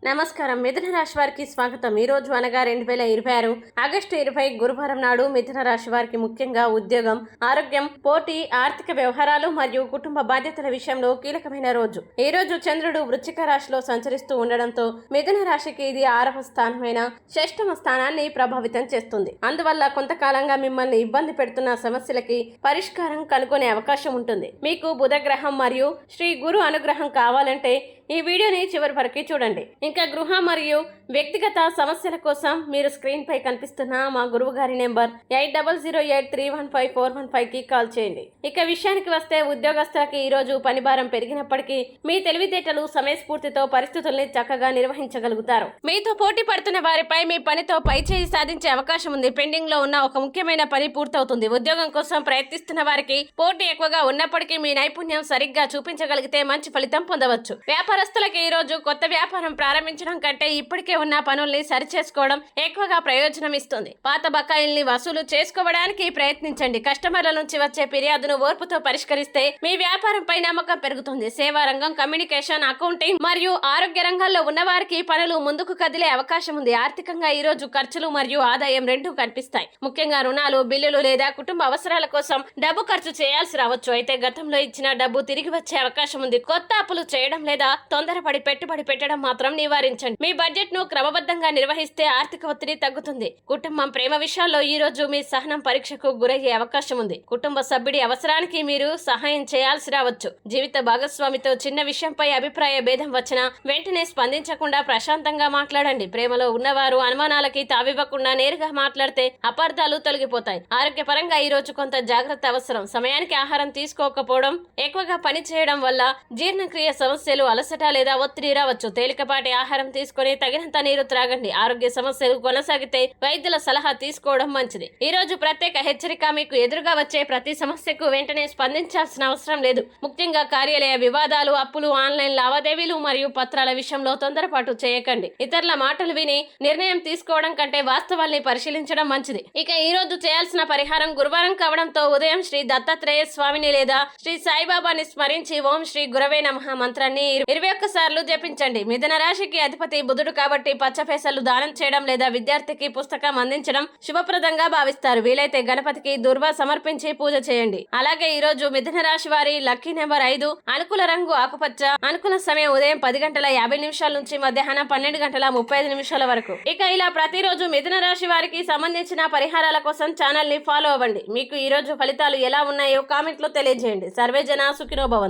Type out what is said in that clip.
నమస్కారం. మిథున రాశి వారికి స్వాగతం. ఈ రోజు అనగా 2026 ఆగస్టు 20 గురువారం నాడు మిథున రాశి వారికి ముఖ్యంగా ఉద్యోగం, ఆరోగ్యం, పోటీ, ఆర్థిక వ్యవహారాలు మరియు కుటుంబ బాధ్యతల విషయంలో కీలకమైన రోజు. ఈ రోజు చంద్రుడు వృశ్చిక రాశిలో సంచరిస్తూ ఉండడంతో మిథున రాశికి ఇది 6వ స్థానమైన షష్టమ స్థానాన్ని ప్రభావితం చేస్తుంది. అందువల్ల కొంతకాలంగా మిమ్మల్ని ఇబ్బంది పెడుతున్న సమస్యలకి పరిష్కారం కనుగొనే అవకాశం ఉంటుంది. మీకు బుధగ్రహం మరియు శ్రీ గురు అనుగ్రహం కావాలంటే ఈ వీడియోని చివరి వరకు చూడండి. ఇంకా గృహ మరియు వ్యక్తిగత సమస్యల కోసం మీరు స్క్రీన్ పై కనిపిస్తున్న మా గురువు గారి నెంబర్ 8008315415 కి కాల్ చేయండి. ఇక విషయానికి వస్తే ఉద్యోగస్తులకి ఈ రోజు పని భారం పెరిగినప్పటికీ మీ తెలివితేటలు సమయస్ఫూర్తితో పరిస్థితుల్ని చక్కగా నిర్వహించగలుగుతారు. మీతో పోటీ పడుతున్న వారిపై మీ పనితో పై చేయి సాధించే అవకాశం ఉంది. పెండింగ్ లో ఉన్న ఒక ముఖ్యమైన పని పూర్తవుతుంది. ఉద్యోగం కోసం ప్రయత్నిస్తున్న వారికి పోటీ ఎక్కువగా ఉన్నప్పటికీ మీ నైపుణ్యం సరిగ్గా చూపించగలిగితే మంచి ఫలితం పొందవచ్చు. వ్యాపారస్తులకి ఈ రోజు కొత్త వ్యాపారం ప్రారంభించడం కంటే ఇప్పటికే ఉన్న పనుల్ని సరిచేసుకోవడం ఎక్కువగా ప్రయోజనం ఇస్తుంది. పాత బకాయిల్ని వసూలు చేసుకోవడానికి ప్రయత్నించండి. కస్టమర్ల నుంచి వచ్చే ఫిర్యాదును ఓర్పుతో పరిష్కరిస్తే మీ వ్యాపారంపై నమ్మకం పెరుగుతుంది. సేవా రంగం, కమ్యూనికేషన్, అకౌంటింగ్ మరియు ఆరోగ్య రంగాల్లో ఉన్న వారికి పనులు ముందుకు కదిలే అవకాశం ఉంది. ఆర్థికంగా ఈ రోజు ఖర్చులు మరియు ఆదాయం రెండూ కనిపిస్తాయి. ముఖ్యంగా రుణాలు, బిల్లులు లేదా కుటుంబ అవసరాల కోసం డబ్బు ఖర్చు చేయాల్సి రావచ్చు. అయితే గతంలో ఇచ్చిన డబ్బు తిరిగి వచ్చే అవకాశం ఉంది. కొత్త అప్పులు చేయడం లేదా తొందరపడి పెట్టుబడి పెట్టడం మాత్రం నివారించండి. మీ బడ్జెట్ ను క్రమబద్ధంగా నిర్వహిస్తే ఆర్థిక ఒత్తిడి తగ్గుతుంది. కుటుంబం, ప్రేమ విషయాల్లో ఈ రోజు మీ సహనం పరీక్షకు గురయ్యే అవకాశం ఉంది. కుటుంబ సభ్యుడి అవసరానికి మీరు సహాయం చేయాల్సి రావచ్చు. జీవిత భాగస్వామితో చిన్న విషయంపై అభిప్రాయ భేదం వచ్చినా వెంటనే స్పందించకుండా ప్రశాంతంగా మాట్లాడండి. ప్రేమలో ఉన్నవారు అనుమానాలకి తావివ్వకుండా నేరుగా మాట్లాడితే అపార్థాలు తొలగిపోతాయి. ఆరోగ్యపరంగా ఈ రోజు కొంత జాగ్రత్త అవసరం. సమయానికి ఆహారం తీసుకోకపోవడం, ఎక్కువగా పని చేయడం వల్ల జీర్ణక్రియ సమస్యలు, అలసట లేదా ఒత్తిడి రావచ్చు. తేలికపాటి ఆహారం తీసుకొని తగినంత నీరు త్రాగండి. ఆరోగ్య సమస్యలు కొనసాగితే వైద్యుల సలహా తీసుకోవడం మంచిది. ఈ రోజు ప్రత్యేక హెచ్చరిక: మీకు ఎదురుగా వచ్చే ప్రతి సమస్యకు వెంటనే స్పందించాల్సిన అవసరం లేదు. ముఖ్యంగా కార్యాలయ వివాదాలు, అప్పులు, ఆన్లైన్ లావాదేవీలు మరియు పత్రాల విషయంలో తొందరపాటు చేయకండి. ఇతరుల మాటలు విని నిర్ణయం తీసుకోవడం కంటే వాస్తవాల్ని పరిశీలించడం మంచిది. ఇక ఈ రోజు చేయాల్సిన పరిహారం: గురువారం కావడంతో ఉదయం శ్రీ దత్తాత్రేయ స్వామిని లేదా శ్రీ సాయిబాబాని స్మరించి ఓం శ్రీ గురవే నమః మంత్రాన్ని 21 సార్లు జపించండి. మిథున రాశికి అధిపతి బుధుడు కాబట్టి పచ్చపేసలు దానం చేయడం లేదా విద్యార్థికి పుస్తకం అందించడం శుభప్రదంగా భావిస్తారు. వీలైతే గణపతికి దుర్వ సమర్పించి పూజ చేయండి. అలాగే ఈ రోజు మిథున రాశి వారి లక్కీ నెంబర్ 5, అనుకూల రంగు ఆకుపచ్చ, అనుకూల సమయం ఉదయం 10:50 నుంచి మధ్యాహ్నం 12:35 వరకు. ఇక ఇలా ప్రతిరోజు మిథున రాశి వారికి సంబంధించిన పరిహారాల కోసం ఛానల్ ని ఫాలో అవ్వండి. మీకు ఈ రోజు ఫలితాలు ఎలా ఉన్నాయో కామెంట్ లో తెలియజేయండి. సర్వే జన సుఖినో భవంతు.